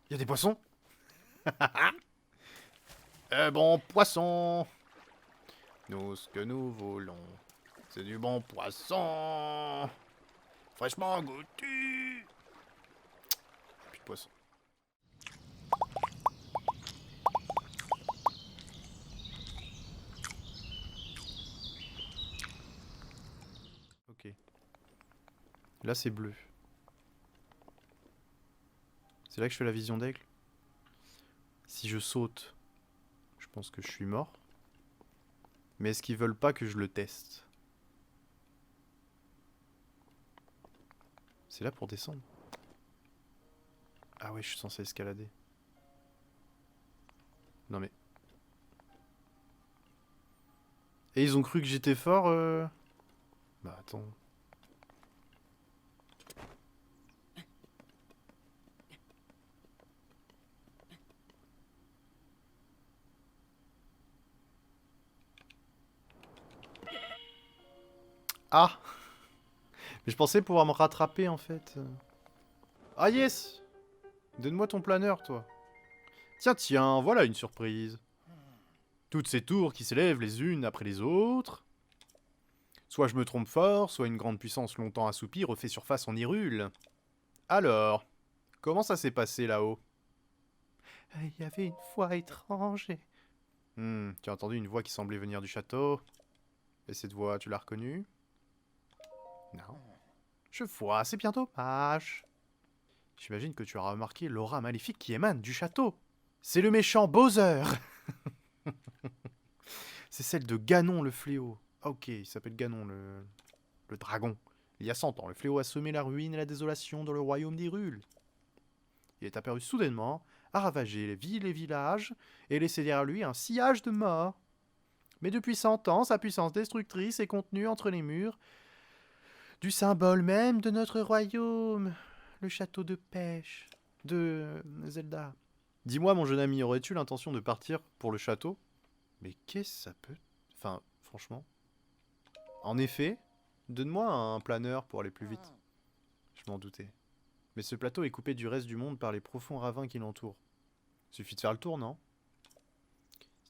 Il y a des poissons. Bon poisson. Nous, ce que nous voulons, c'est du bon poisson. Fraîchement goûtu. Plus de poisson. Ok. Là, c'est bleu. C'est là que je fais la vision d'aigle. Si je saute, je pense que je suis mort. Mais est-ce qu'ils veulent pas que je le teste? C'est là pour descendre. Ah ouais, je suis censé escalader. Non mais... Et ils ont cru que j'étais fort Bah attends. Ah! Mais je pensais pouvoir me rattraper en fait. Ah yes! Donne-moi ton planeur, toi. Tiens, tiens, voilà une surprise. Toutes ces tours qui s'élèvent les unes après les autres. Soit je me trompe fort, soit une grande puissance longtemps assoupie refait surface en Hyrule. Alors, comment ça s'est passé là-haut? Il y avait une voix étrange et... tu as entendu une voix qui semblait venir du château? Et cette voix, tu l'as reconnue? Non. Je vois, c'est bien dommage. J'imagine que tu as remarqué l'aura maléfique qui émane du château. C'est le méchant Bowser. C'est celle de Ganon le fléau. Ah ok, il s'appelle Ganon le dragon. Il y a 100 ans, le fléau a semé la ruine et la désolation dans le royaume d'Hyrule. Il est apparu soudainement, a ravagé les villes et villages, et laissé derrière lui un sillage de morts. Mais depuis 100 ans, sa puissance destructrice est contenue entre les murs du symbole même de notre royaume, le château de pêche de Zelda. Dis-moi, mon jeune ami, aurais-tu l'intention de partir pour le château? Mais qu'est-ce que ça peut... Enfin, franchement... En effet, donne-moi un planeur pour aller plus vite. Je m'en doutais. Mais ce plateau est coupé du reste du monde par les profonds ravins qui l'entourent. Suffit de faire le tour, non?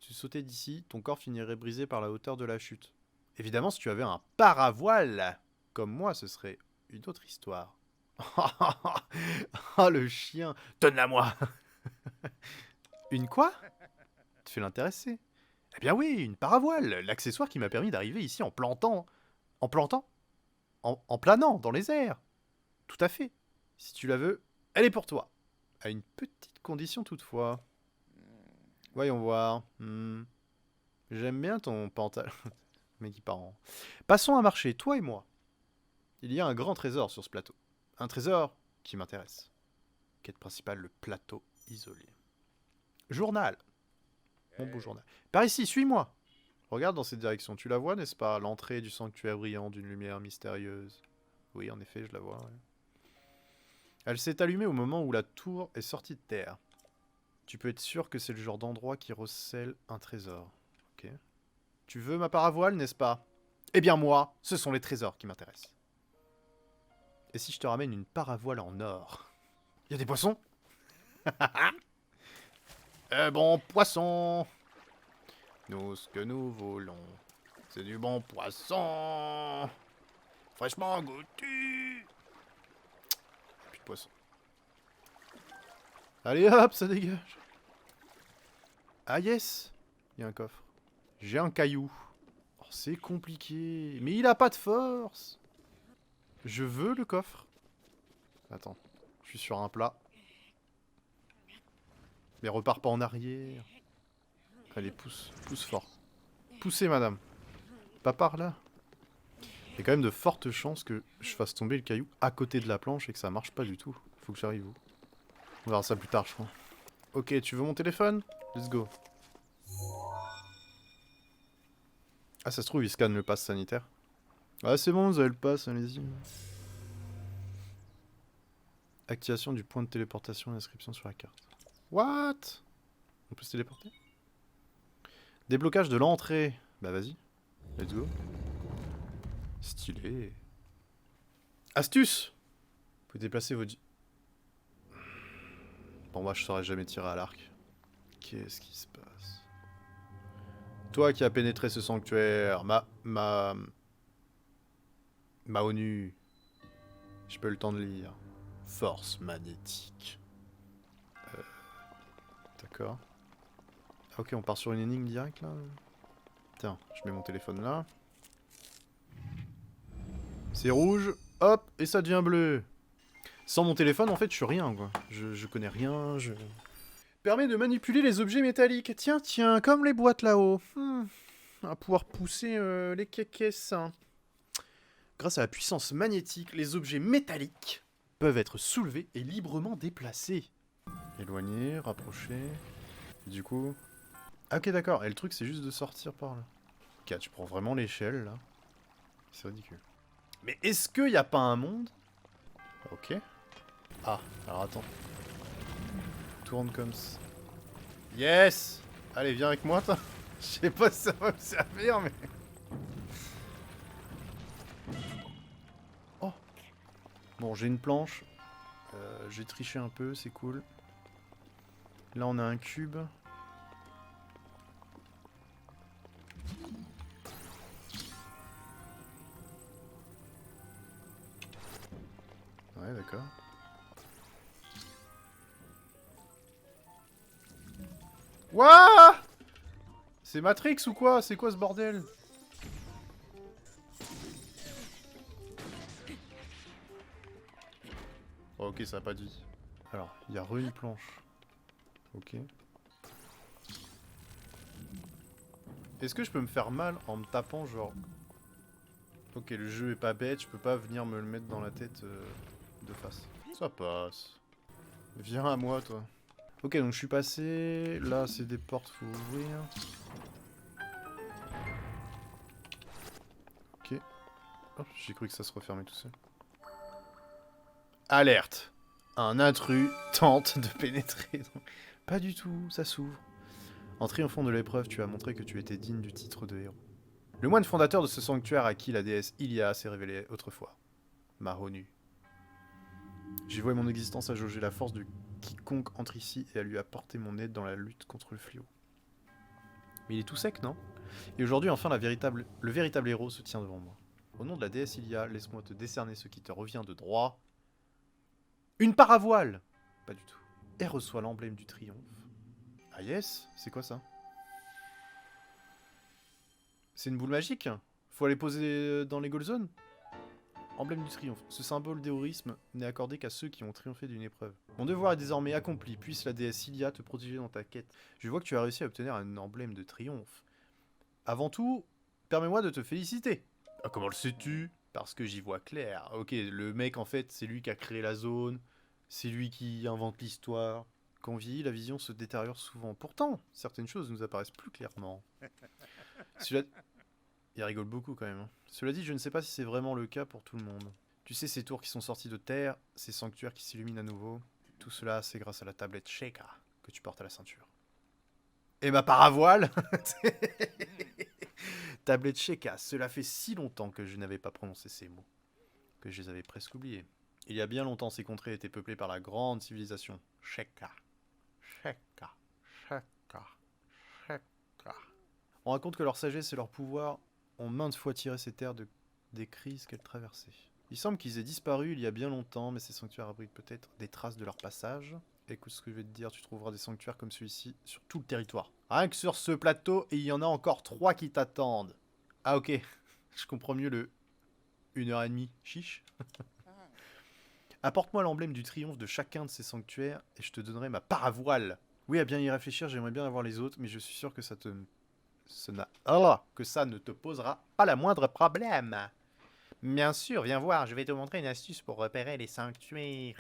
Si tu sautais d'ici, ton corps finirait brisé par la hauteur de la chute. Évidemment, si tu avais un paravoile, comme moi, ce serait une autre histoire. Ah, le chien! Donne-la moi! Une quoi? Tu fais l'intéresser. Eh bien oui, une paravoile, l'accessoire qui m'a permis d'arriver ici en plantant... En plantant? En planant dans les airs. Tout à fait. Si tu la veux, elle est pour toi. À une petite condition toutefois. Voyons voir. J'aime bien ton pantalon. Mais qui parent. Passons à marcher, toi et moi. Il y a un grand trésor sur ce plateau. Un trésor qui m'intéresse. Quête principale, le plateau isolé. Journal. Mon beau journal. Par ici, suis-moi. Regarde dans cette direction. Tu la vois, n'est-ce pas? L'entrée du sanctuaire brillant d'une lumière mystérieuse. Oui, en effet, je la vois. Ouais. Elle s'est allumée au moment où la tour est sortie de terre. Tu peux être sûr que c'est le genre d'endroit qui recèle un trésor. Ok. Tu veux ma paravoile, n'est-ce pas? Eh bien moi, ce sont les trésors qui m'intéressent. Et si je te ramène une paravoile en or? Il y a des poissons. Bon poisson. Nous, ce que nous voulons, c'est du bon poisson. Fraîchement goûtu. Plus de poisson. Allez hop, ça dégage. Ah yes, il y a un coffre. J'ai un caillou. Oh, c'est compliqué. Mais il a pas de force. Je veux le coffre. Attends, je suis sur un plat. Mais repars pas en arrière. Allez, pousse, pousse fort. Poussez, madame. Pas par là. Il y a quand même de fortes chances que je fasse tomber le caillou à côté de la planche et que ça marche pas du tout. Faut que j'arrive où? On verra ça plus tard, je crois. Ok, tu veux mon téléphone? Let's go. Ah, ça se trouve, il scanne le pass sanitaire. Ah, c'est bon, vous avez le pass, allez-y. Activation du point de téléportation et inscription sur la carte. What? On peut se téléporter? Déblocage de l'entrée. Bah vas-y. Let's go. Stylé. Astuce! Vous pouvez déplacer vos... Bon, moi, je saurais jamais tirer à l'arc. Qu'est-ce qui se passe? Toi qui as pénétré ce sanctuaire, ma ONU. J'ai pas eu le temps de lire. Force magnétique. D'accord. Ah, ok, on part sur une énigme directe, là. Tiens, je mets mon téléphone là. C'est rouge, hop, et ça devient bleu. Sans mon téléphone, en fait, je suis rien, quoi. Je connais rien, je... Permet de manipuler les objets métalliques. Tiens, tiens, comme les boîtes là-haut. On va pouvoir pousser les caisses. Grâce à la puissance magnétique, les objets métalliques peuvent être soulevés et librement déplacés. Éloigner, rapprocher. Du coup... Ah, ok, d'accord. Et le truc, c'est juste de sortir par là. Ok, tu prends vraiment l'échelle, là. C'est ridicule. Mais est-ce qu'il n'y a pas un monde? Ok. Ah, alors attends. Tourne comme ça. Yes! Allez, viens avec moi, toi. Je sais pas si ça va me servir, mais... Oh! Bon, j'ai une planche. J'ai triché un peu, c'est cool. Là, on a un cube. Ouais, d'accord. Wouah! C'est Matrix ou quoi? C'est quoi ce bordel? Oh, ok, ça a pas dit. Alors, il y a une planche. Ok. Est-ce que je peux me faire mal en me tapant, genre... Ok, le jeu est pas bête, je peux pas venir me le mettre dans la tête de face. Ça passe. Viens à moi, toi. Ok, donc je suis passé... Là, c'est des portes, faut ouvrir. Ok. Oh, j'ai cru que ça se refermait tout seul. Alerte! Un intrus tente de pénétrer. Pas du tout, ça s'ouvre. En triomphant de l'épreuve, tu as montré que tu étais digne du titre de héros. Le moine fondateur de ce sanctuaire à qui la déesse Ilia s'est révélée autrefois. Mahonu. J'ai voué mon existence à jauger la force de quiconque entre ici et à lui apporter mon aide dans la lutte contre le fléau. Mais il est tout sec, non? Et aujourd'hui, enfin, le véritable héros se tient devant moi. Au nom de la déesse Ilia, laisse-moi te décerner ce qui te revient de droit. Une paravoile! Pas du tout. Et reçois l'emblème du triomphe. Ah yes? C'est quoi ça? C'est une boule magique? Faut aller poser dans les goal zones? Emblème du triomphe. Ce symbole d'héroïsme n'est accordé qu'à ceux qui ont triomphé d'une épreuve. Mon devoir est désormais accompli, puisse la déesse Ilia te protéger dans ta quête. Je vois que tu as réussi à obtenir un emblème de triomphe. Avant tout, permets-moi de te féliciter. Ah, comment le sais-tu? Parce que j'y vois clair. Ok, le mec en fait, c'est lui qui a créé la zone, c'est lui qui invente l'histoire. Quand on vieillit, la vision se détériore souvent. Pourtant, certaines choses nous apparaissent plus clairement. Cela... Il rigole beaucoup quand même. Hein. Cela dit, je ne sais pas si c'est vraiment le cas pour tout le monde. Tu sais, ces tours qui sont sortis de terre, ces sanctuaires qui s'illuminent à nouveau, tout cela, c'est grâce à la tablette Sheikah que tu portes à la ceinture. Et ma paravoile. Tablette Sheikah, cela fait si longtemps que je n'avais pas prononcé ces mots, que je les avais presque oubliés. Il y a bien longtemps, ces contrées étaient peuplées par la grande civilisation Sheikah. Sheikah, Sheikah, Sheikah. On raconte que leur sagesse et leur pouvoir ont maintes fois tiré ces terres des crises qu'elles traversaient. Il semble qu'ils aient disparu il y a bien longtemps, mais ces sanctuaires abritent peut-être des traces de leur passage. Écoute ce que je vais te dire, tu trouveras des sanctuaires comme celui-ci sur tout le territoire. Rien que sur ce plateau, et il y en a encore 3 qui t'attendent. Ah ok, je comprends mieux le 1h30, chiche. Apporte-moi l'emblème du triomphe de chacun de ces sanctuaires, et je te donnerai ma paravoile. Oui, à bien y réfléchir, j'aimerais bien avoir les autres, mais je suis sûr que ça ne te posera pas la moindre problème. Bien sûr, viens voir, je vais te montrer une astuce pour repérer les sanctuaires.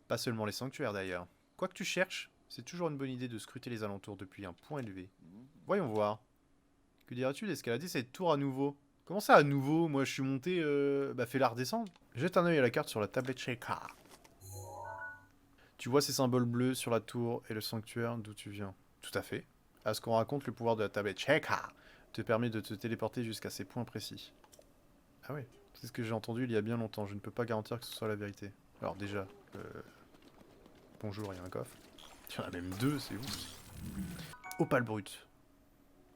Pas seulement les sanctuaires d'ailleurs. Quoi que tu cherches, c'est toujours une bonne idée de scruter les alentours depuis un point élevé. Voyons voir. Que dirais-tu d'escalader cette tour à nouveau? Comment ça à nouveau? Moi je suis monté, fais-la redescendre. Jette un œil à la carte sur la tablette Sheikah. Tu vois ces symboles bleus sur la tour et le sanctuaire d'où tu viens. Tout à fait. À ce qu'on raconte, le pouvoir de la tablette Sheikah te permet de te téléporter jusqu'à ces points précis. Ah ouais, c'est ce que j'ai entendu il y a bien longtemps. Je ne peux pas garantir que ce soit la vérité. Alors déjà, bonjour, il y a un coffre. Il y en a même 2, c'est ouf. Opale brut.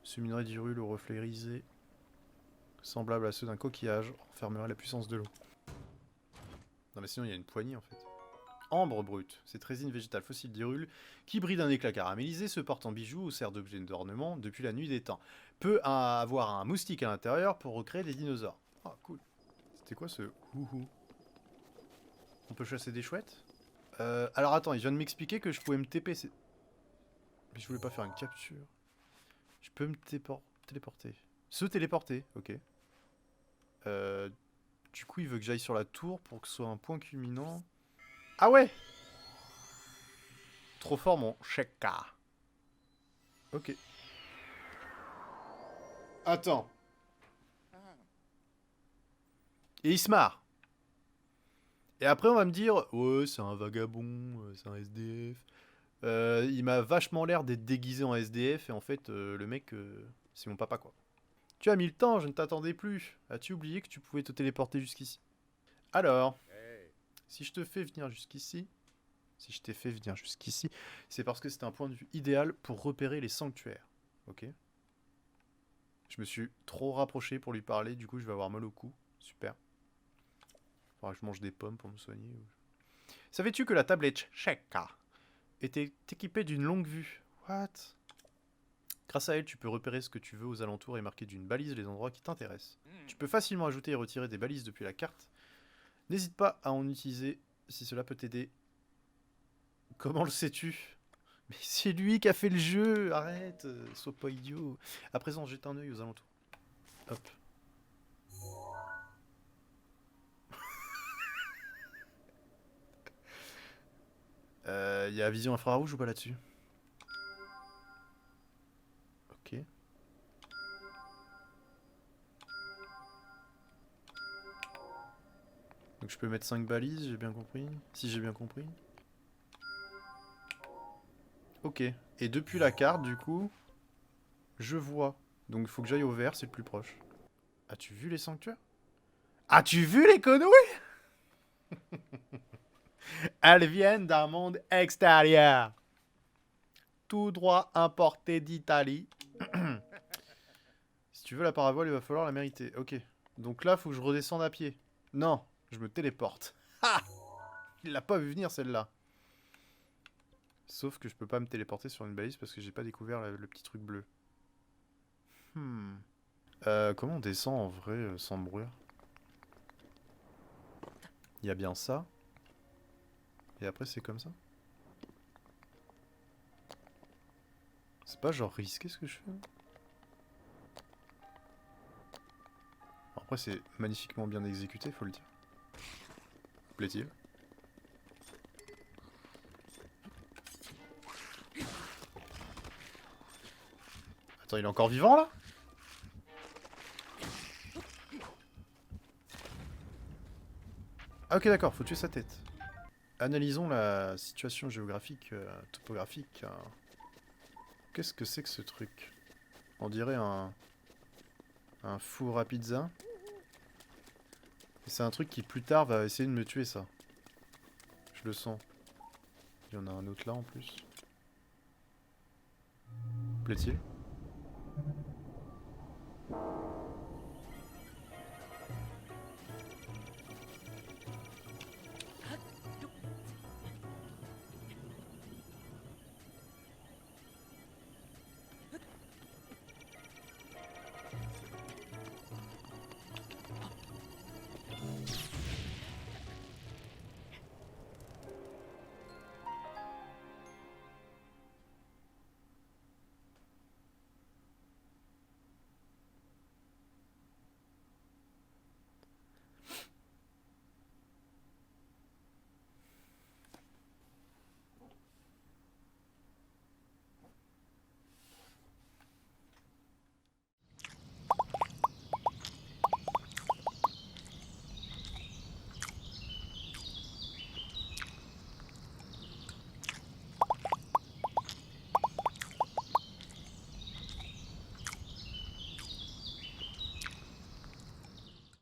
Ce minerai d'Hyrule au reflet irisé, semblable à ceux d'un coquillage, renfermerait la puissance de l'eau. Non mais sinon il y a une poignée en fait. Ambre brute, cette résine végétale fossile d'Hyrule, qui brille d'un éclat caramélisé, se porte en bijou ou sert d'objet d'ornement depuis la nuit des temps. Peut avoir un moustique à l'intérieur pour recréer des dinosaures. Ah cool. C'était quoi ce houhou? On peut chasser des chouettes? Alors attends, il vient de m'expliquer que je pouvais me TP. Mais je voulais pas faire une capture. Je peux me téléporter. Se téléporter, ok. Du coup, il veut que j'aille sur la tour pour que ce soit un point culminant. Ah ouais! Trop fort mon Sheka. Ok. Attends. Et il se marre. Et après, on va me dire, ouais, c'est un vagabond, c'est un SDF. Il m'a vachement l'air d'être déguisé en SDF, et en fait, le mec, c'est mon papa, quoi. Tu as mis le temps, je ne t'attendais plus. As-tu oublié que tu pouvais te téléporter jusqu'ici? Alors, si je te fais venir jusqu'ici, si je t'ai fait venir jusqu'ici, c'est parce que c'est un point de vue idéal pour repérer les sanctuaires. Ok? Je me suis trop rapproché pour lui parler, du coup je vais avoir mal au cou. Super. Faudra que je mange des pommes pour me soigner. Savais-tu que la tablette Sheka était équipée d'une longue vue? What? Grâce à elle, tu peux repérer ce que tu veux aux alentours et marquer d'une balise les endroits qui t'intéressent. Tu peux facilement ajouter et retirer des balises depuis la carte. N'hésite pas à en utiliser si cela peut t'aider. Comment le sais-tu? Mais c'est lui qui a fait le jeu, arrête, sois pas idiot. À présent, jette un œil aux alentours. Hop. Y a vision infrarouge ou pas là-dessus? Ok. Donc je peux mettre 5 balises, j'ai bien compris. Si j'ai bien compris. Ok. Et depuis la carte, du coup, je vois. Donc il faut que j'aille au vert, c'est le plus proche. As-tu vu les sanctuaires? As-tu vu les conneries? Elles viennent d'un monde extérieur. Tout droit importé d'Italie. Si tu veux la paravoile, il va falloir la mériter. Ok. Donc là, faut que je redescende à pied. Non, je me téléporte. Ha! Il l'a pas vu venir celle-là. Sauf que je peux pas me téléporter sur une balise parce que j'ai pas découvert le petit truc bleu. Comment on descend en vrai sans brûler? Il y a bien ça. Et après c'est comme ça. C'est pas genre risqué ce que je fais? Après c'est magnifiquement bien exécuté, faut le dire. Plaît-il? Attends, il est encore vivant là? Ah ok d'accord, faut tuer sa tête. Analysons la situation géographique, topographique. Qu'est-ce que c'est que ce truc? On dirait un four à pizza. Et c'est un truc qui plus tard va essayer de me tuer ça. Je le sens. Il y en a un autre là en plus. Plaît-il?